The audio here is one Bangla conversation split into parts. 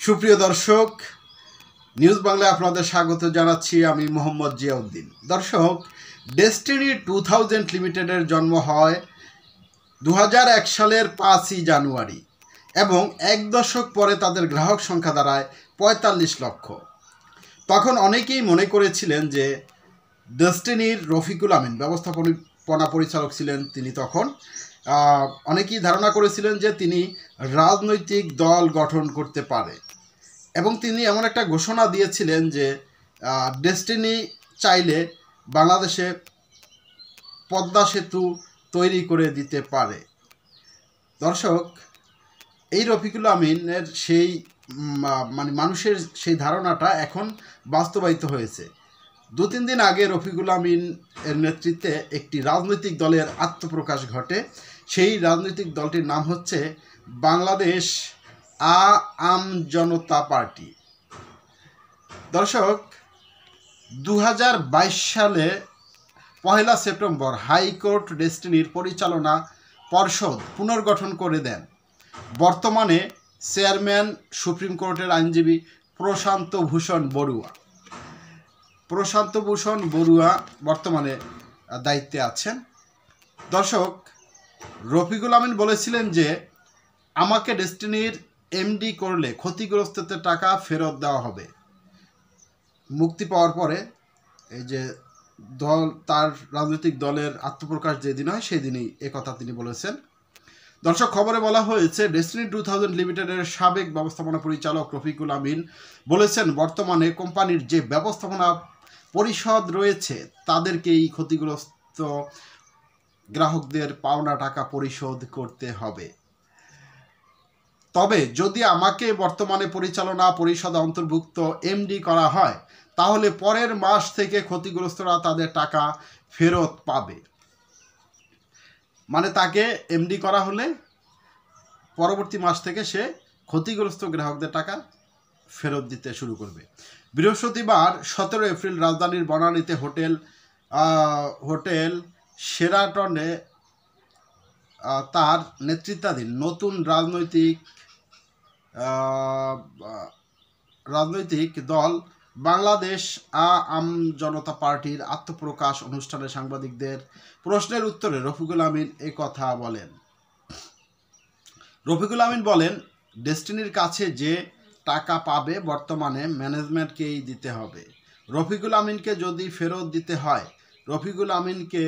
সুপ্রিয় দর্শক, নিউজ বাংলায় আপনাদের স্বাগত জানাচ্ছি। আমি মোহাম্মদ জিয়াউদ্দিন। দর্শক, ডেস্টিনি 2000 লিমিটেডের জন্ম হয় 2001 সালের 5ই জানুয়ারি এবং এক দশক পরে তাদের গ্রাহক সংখ্যা দাঁড়ায় 45 লক্ষ। তখন অনেকেই মনে করেছিলেন যে ডেস্টিনির রফিকুল আমিন ব্যবস্থাপনা পরিচালক ছিলেন। তিনি তখন অনেকেই ধারণা করেছিলেন যে তিনি রাজনৈতিক দল গঠন করতে পারে এবং তিনি এমন একটা ঘোষণা দিয়েছিলেন যে ডেস্টিনি চাইলে বাংলাদেশে পদ্মা সেতু তৈরি করে দিতে পারে। দর্শক, এই রফিকুল আমিনের সেই মানুষের সেই ধারণাটা এখন বাস্তবায়িত হয়েছে। 2-3 দিন আগে রফিকুল আমিন এর নেতৃত্বে একটি রাজনৈতিক দলের আত্মপ্রকাশ ঘটে। সেই রাজনৈতিক দলটির নাম হচ্ছে বাংলাদেশ আম জনতা পার্টি। দর্শক, 2022 সালে 1 সেপ্টেম্বর হাইকোর্ট ডেস্টিনির পরিচালনা পর্ষদ পুনর্গঠন করে দেন। বর্তমানে চেয়ারম্যান সুপ্রিম কোর্টের আইনজীবী প্রশান্ত ভূষণ বড়ুয়া বর্তমানে দায়িত্বে আছেন। দর্শক, রফিকুল আমিন বলেছিলেন যে আমাকে ডেস্টিনির এমডি করলে ক্ষতিগ্রস্তদের টাকা ফেরত দেওয়া হবে। মুক্তি পাওয়ার পরে এই যে তার রাজনৈতিক দলের আত্মপ্রকাশ যেদিন হয় সেই দিনই একথা তিনি বলেছেন। দর্শক, খবরে বলা হয়েছে ডেস্টিনি 2000 লিমিটেডের সাবেক ব্যবস্থাপনা পরিচালক রফিকুল আমিন বলেছেন বর্তমানে কোম্পানির যে ব্যবস্থাপনা পরিষদ রয়েছে তাদেরকেই ক্ষতিগ্রস্ত গ্রাহকদের পাওনা টাকা পরিশোধ করতে হবে। তবে যদি আমাকে বর্তমানে পরিচালনা পরিষদে অন্তর্ভুক্ত এমডি করা হয় তাহলে পরের মাস থেকে ক্ষতিগ্রস্তরা তাদের টাকা ফেরত পাবে। মানে তাকে এমডি করা হলে পরবর্তী মাস থেকে সে ক্ষতিগ্রস্ত গ্রাহকদের টাকা ফেরত দিতে শুরু করবে। বৃহস্পতিবার 17 এপ্রিল রাজধানীর বনানীতে হোটেল শেরাটনে তার নেতৃত্বাধীন নতুন রাজনৈতিক দল বাংলাদেশ আম জনতা পার্টির আত্মপ্রকাশ অনুষ্ঠানে সাংবাদিকদের প্রশ্নের উত্তরে রফিকুল আমিন এই কথা বলেন। রফিকুল আমিন বলেন, ডেস্টিনির কাছে যে টাকা পাবে বর্তমানে ম্যানেজমেন্টকেই দিতে হবে। রফিকুল আমিনকে যদি ফেরত দিতে হয় রফিকুল আমিনকে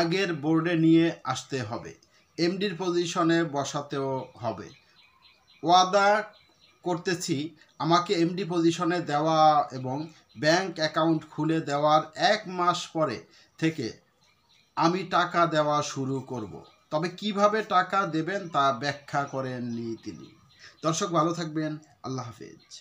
আগের বোর্ডে নিয়ে আসতে হবে, এমডির পজিশনে বসাতেও হবে। ওয়াদা করতেছি আমাকে এমডি পজিশনে দেওয়া এবং ব্যাংক অ্যাকাউন্ট খুলে দেওয়ার 1 মাস পরে থেকে আমি টাকা দেওয়া শুরু করব। তবে কিভাবে টাকা দেবেন তা ব্যাখ্যা করেননি তিনি। দর্শক, ভালো থাকবেন। আল্লাহ হাফেজ।